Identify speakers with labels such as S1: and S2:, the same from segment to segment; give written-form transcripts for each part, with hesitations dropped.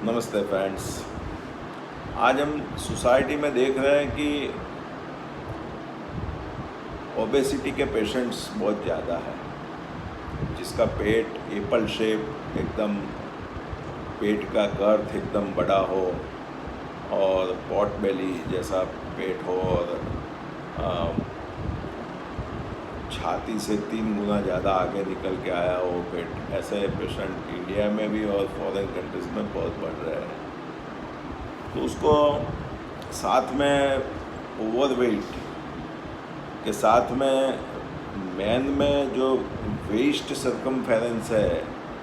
S1: नमस्ते फ्रेंड्स। आज हम सोसाइटी में देख रहे हैं कि ओबेसिटी के पेशेंट्स बहुत ज़्यादा है, जिसका पेट एप्पल शेप एकदम, पेट का गर्थ एकदम बड़ा हो और पॉट बेली जैसा पेट हो और छाती से 3 गुना ज़्यादा आगे निकल के आया हो पेट। ऐसे पेशेंट इंडिया में भी और फॉरेन कंट्रीज़ में बहुत बढ़ रहे हैं। तो उसको साथ में ओवरवेट के साथ में मैन में जो वेस्ट सर्कमफेरेंस है,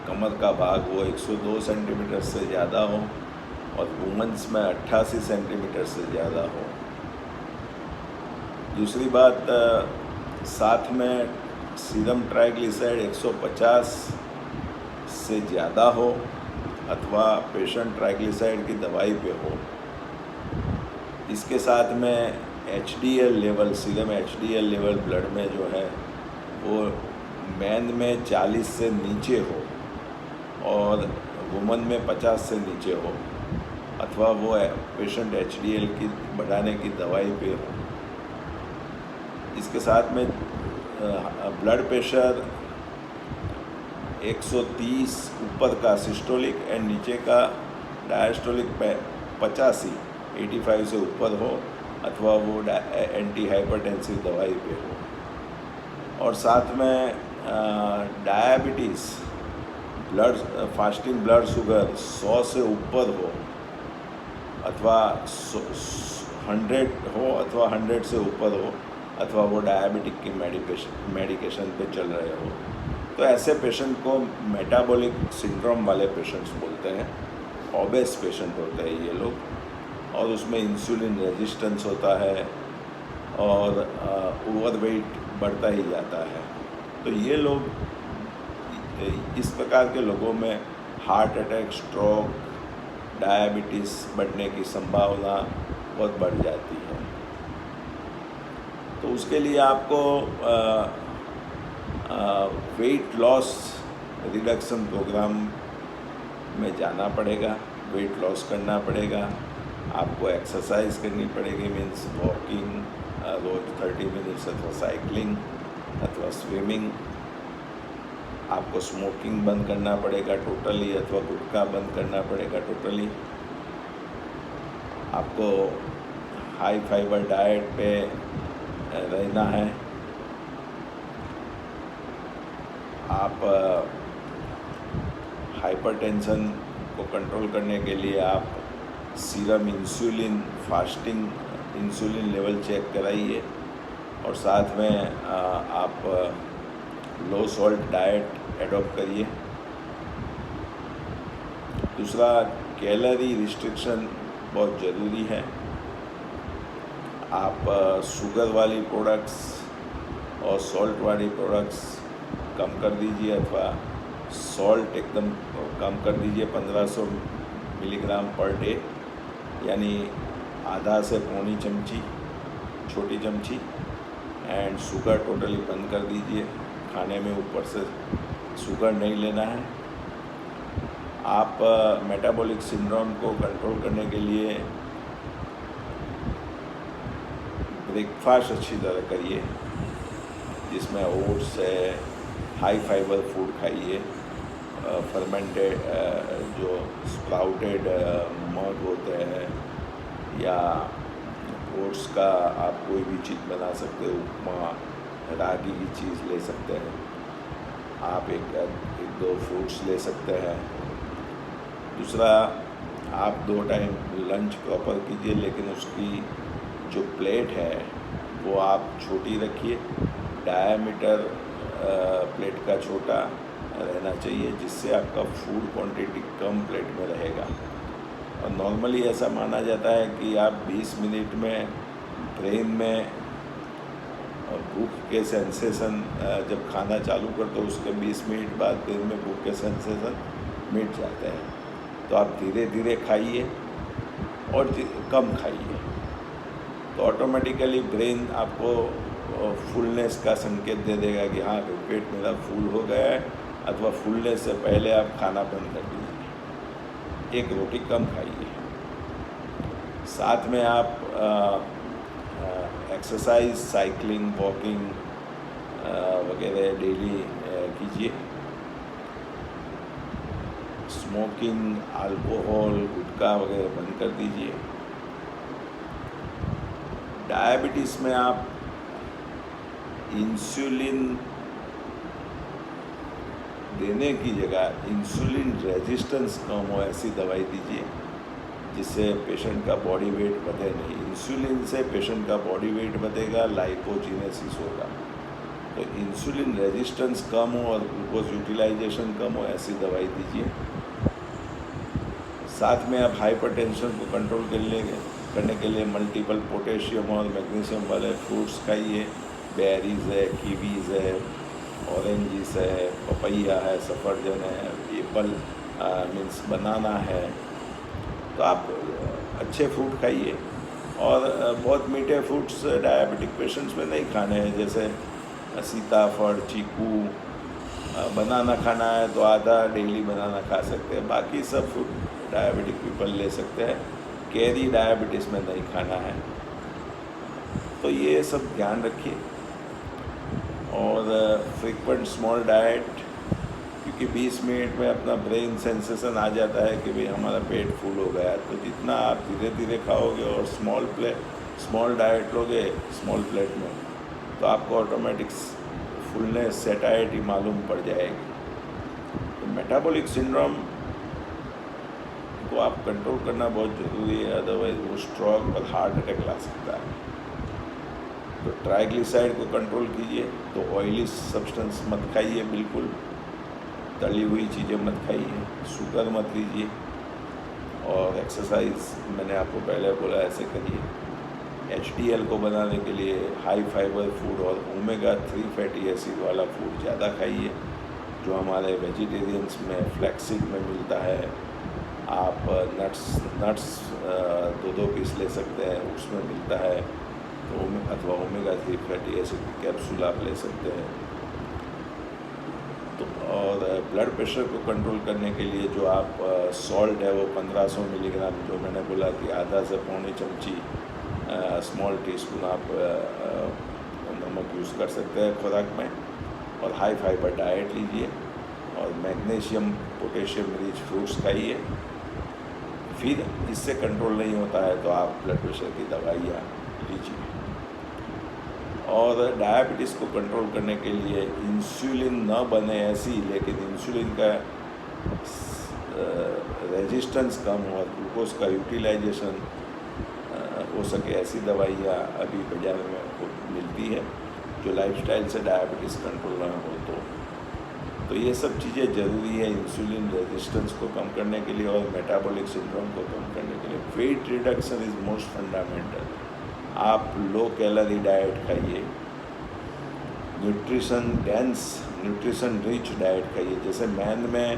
S1: कमर का भाग, वो 102 सेंटीमीटर से ज़्यादा हो और वुमेंस में 88 सेंटीमीटर से ज़्यादा हो। दूसरी बात, साथ में सीरम ट्राइग्लिसराइड 150 से ज़्यादा हो अथवा पेशेंट ट्राइग्लिसराइड की दवाई पे हो। इसके साथ में HDL level, serum HDL level blood में जो है वो मैन में 40 से नीचे हो और वुमन में 50 से नीचे हो अथवा वो पेशेंट HDL की बढ़ाने की दवाई पे हो। इसके साथ में ब्लड प्रेशर 130 ऊपर का सिस्टोलिक एंड नीचे का डायस्टोलिक 85 से ऊपर हो अथवा वो एंटी हाइपरटेंसिव दवाई पे हो। और साथ में डायबिटीज़, फास्टिंग ब्लड शुगर 100 से ऊपर हो अथवा 100 हो अथवा 100 से ऊपर हो अथवा वो डायबिटिक की मेडिकेशन पे चल रहे हो। तो ऐसे पेशेंट को मेटाबॉलिक सिंड्रोम वाले पेशेंट्स बोलते हैं। ओबेस पेशेंट होते हैं ये लोग, और उसमें इंसुलिन रेजिस्टेंस होता है और ओवरवेट बढ़ता ही जाता है। तो ये लोग, इस प्रकार के लोगों में हार्ट अटैक, स्ट्रोक, डायबिटीज़ बढ़ने की संभावना बहुत बढ़ जाती है। तो उसके लिए आपको वेट लॉस रिडक्शन प्रोग्राम में जाना पड़ेगा, वेट लॉस करना पड़ेगा। आपको एक्सरसाइज करनी पड़ेगी, मीन्स वॉकिंग रोज 30 मिनट्स अथवा साइकिलिंग अथवा स्विमिंग। आपको स्मोकिंग बंद करना पड़ेगा टोटली अथवा गुटखा बंद करना पड़ेगा टोटली। आपको हाई फाइबर डाइट पे रहना है। आप हाइपरटेंशन को कंट्रोल करने के लिए आप serum insulin, fasting insulin level check कराइए और साथ में आप लो सॉल्ट डाइट एडॉप्ट करिए। दूसरा, कैलोरी रिस्ट्रिक्शन बहुत ज़रूरी है। आप शुगर वाली प्रोडक्ट्स और सॉल्ट वाली प्रोडक्ट्स कम कर दीजिए अथवा सॉल्ट एकदम कम कर दीजिए, 1500 मिलीग्राम पर डे, यानी आधा से पौनी चमची, छोटी चमची। एंड शुगर टोटली बंद कर दीजिए, खाने में ऊपर से शुगर नहीं लेना है। आप मेटाबॉलिक सिंड्रोम को कंट्रोल करने के लिए ब्रेकफास्ट अच्छी तरह करिए, जिसमें ओट्स है, हाई फाइबर फूड खाइए, फर्मेंटेड जो स्प्राउटेड मग होते हैं या ओट्स का आप कोई भी चीज़ बना सकते हो, उपमा, रागी की चीज़ ले सकते हैं। आप एक दो फ्रूट्स ले सकते हैं। दूसरा, आप 2 टाइम लंच प्रॉपर कीजिए, लेकिन उसकी जो प्लेट है वो आप छोटी रखिए। डायमीटर प्लेट का छोटा रहना चाहिए, जिससे आपका फूड क्वांटिटी कम प्लेट में रहेगा। और नॉर्मली ऐसा माना जाता है कि आप 20 मिनट में ब्रेन में भूख के सेंसेशन, जब खाना चालू कर दो उसके 20 मिनट बाद ब्रेन में भूख के सेंसेशन मिट जाते हैं। तो आप धीरे धीरे खाइए और कम खाइए, तो ऑटोमेटिकली ब्रेन आपको फुलनेस का संकेत दे देगा कि हाँ, पेट मेरा फुल हो गया है, अथवा फुलनेस से पहले आप खाना बंद कर दीजिए। एक रोटी कम खाइए। साथ में आप एक्सरसाइज, साइकिलिंग, वॉकिंग वगैरह डेली कीजिए। स्मोकिंग, अल्कोहल, गुटखा वगैरह बंद कर दीजिए। डायबिटीज़ में आप इंसुलिन देने की जगह इंसुलिन रेजिस्टेंस कम हो ऐसी दवाई दीजिए, जिससे पेशेंट का बॉडी वेट बढ़े नहीं। इंसुलिन से पेशेंट का बॉडी वेट बढ़ेगा, लाइपोजीनेसिस होगा। तो इंसुलिन रेजिस्टेंस कम हो और ग्लूकोज यूटिलाइजेशन कम हो ऐसी दवाई दीजिए। साथ में आप हाइपरटेंशन को कंट्रोल करने के लिए मल्टीपल पोटेशियम और मैग्नीशियम वाले फ्रूट्स खाइए। बेरीज है, कीवीज़ है, ऑरेंजिस है, पपैया है, सफरजन है, एप्पल मीन्स बनाना है। तो आप अच्छे फ्रूट खाइए। और बहुत मीठे फ्रूट्स डायबिटिक पेशेंट्स में नहीं खाने हैं, जैसे सीताफल, चीकू, बनाना खाना है तो आधा डेली बनाना खा सकते हैं, बाकी सब फ्रूट डायबिटिक पीपल ले सकते हैं। कैरी डायबिटीज़ में नहीं खाना है। तो ये सब ध्यान रखिए। और फ्रीक्वेंट स्मॉल डाइट, क्योंकि 20 मिनट में अपना ब्रेन सेंसेशन आ जाता है कि भाई हमारा पेट फुल हो गया। तो जितना आप धीरे धीरे खाओगे और स्मॉल डाइट लोगे स्मॉल प्लेट में, तो आपको ऑटोमेटिक फुलनेस, सेटाइटी मालूम पड़ जाएगी। तो मेटाबॉलिक सिंड्रोम को आप कंट्रोल करना बहुत ज़रूरी है, अदरवाइज वो स्ट्रोक और हार्ट अटैक ला सकता है। तो ट्राइग्लिसराइड को कंट्रोल कीजिए। तो ऑयली सब्सटेंस मत खाइए, बिल्कुल तली हुई चीज़ें मत खाइए, शुगर मत लीजिए। और एक्सरसाइज मैंने आपको पहले बोला ऐसे करिए। HDL को बनाने के लिए हाई फाइबर फूड और ओमेगा 3 फैटी एसिड वाला फूड ज़्यादा खाइए, जो हमारे वेजिटेरियंस में फ्लैक्सीड में मिलता है। आप नट्स 2 पीस ले सकते हैं, उसमें मिलता है। तो अथवा ओमेगा 3 फैटी एसिड की कैप्सूल आप ले सकते हैं। तो और ब्लड प्रेशर को कंट्रोल करने के लिए जो आप सॉल्ट है वो 1500 मिलीग्राम, जो मैंने बोला कि आधा से पौनी चमची स्मॉल टीस्पून आप नमक यूज़ कर सकते हैं खुराक में। और हाई फाइबर डाइट लीजिए और मैग्नीशियम, पोटेशियम रिच फ्रूट्स खाइए। फिर इससे कंट्रोल नहीं होता है तो आप ब्लड प्रेशर की दवाइयाँ लीजिए। और डायबिटीज़ को कंट्रोल करने के लिए इंसुलिन न बने ऐसी, लेकिन इंसुलिन का रेजिस्टेंस कम हो और ग्लूकोज का यूटिलाइजेशन हो सके ऐसी दवाइयाँ अभी बाजार में आपको मिलती है, जो लाइफस्टाइल से डायबिटीज़ कंट्रोल ना हो। तो ये सब चीज़ें ज़रूरी है इंसुलिन रेजिस्टेंस को कम करने के लिए और मेटाबॉलिक सिंड्रोम को कम करने के लिए। Weight reduction is most fundamental. आप लो कैलोरी डाइट खाइए, न्यूट्रिशन रिच डाइट खाइए। जैसे मैन में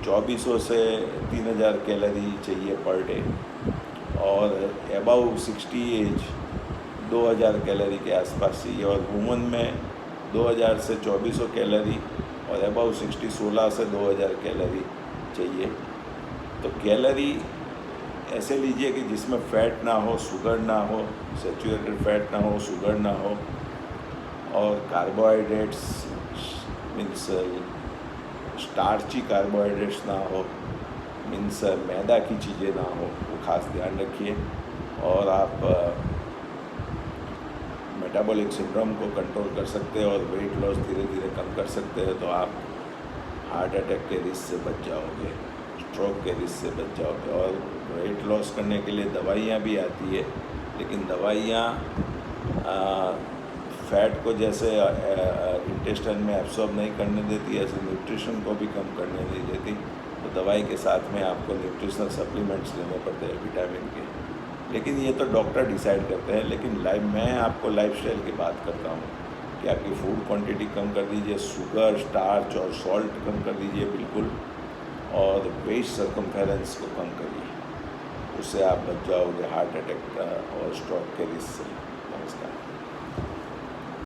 S1: 2400 से 3000 कैलोरी चाहिए पर डे, और अबाउ 60 एज 2000 कैलोरी के आसपास चाहिए। और वुमन में 2000 से 2400 कैलोरी और अबाउ 60 16 से 2000 कैलोरी चाहिए। तो कैलोरी ऐसे लीजिए कि जिसमें फ़ैट ना हो, शुगर ना हो, सैचुरेटेड फैट ना हो, शुगर ना हो। और कार्बोहाइड्रेट्स मीन्स स्टार्ची कार्बोहाइड्रेट्स ना हो, मीन्स मैदा की चीज़ें ना हो, वो खास ध्यान रखिए। और आप मेटाबॉलिक सिंड्रोम को कंट्रोल कर सकते हैं और वेट लॉस धीरे धीरे कम कर सकते हैं। तो आप हार्ट अटैक के रिस्क से बच जाओगे, स्ट्रोक के रिस्क से बच जाओगे। और वेट लॉस करने के लिए दवाइयाँ भी आती है, लेकिन दवाइयाँ फैट को जैसे इंटेस्टाइन में एब्सॉर्ब नहीं करने देती, ऐसे न्यूट्रिशन को भी कम करने नहीं देती। तो दवाई के साथ में आपको न्यूट्रिशनल सप्लीमेंट्स लेने पड़ते हैं विटामिन के। लेकिन ये तो डॉक्टर डिसाइड करते हैं। लेकिन मैं आपको लाइफस्टाइल की बात करता हूँ कि आपकी फूड क्वांटिटी कम कर दीजिए, शुगर, स्टार्च और सॉल्ट कम कर दीजिए बिल्कुल, और वेस्ट सर्कमफेरेंस को कम करिए। उससे आप बच जाओगे हार्ट अटैक और स्ट्रोक के रिस्क से। नमस्कार।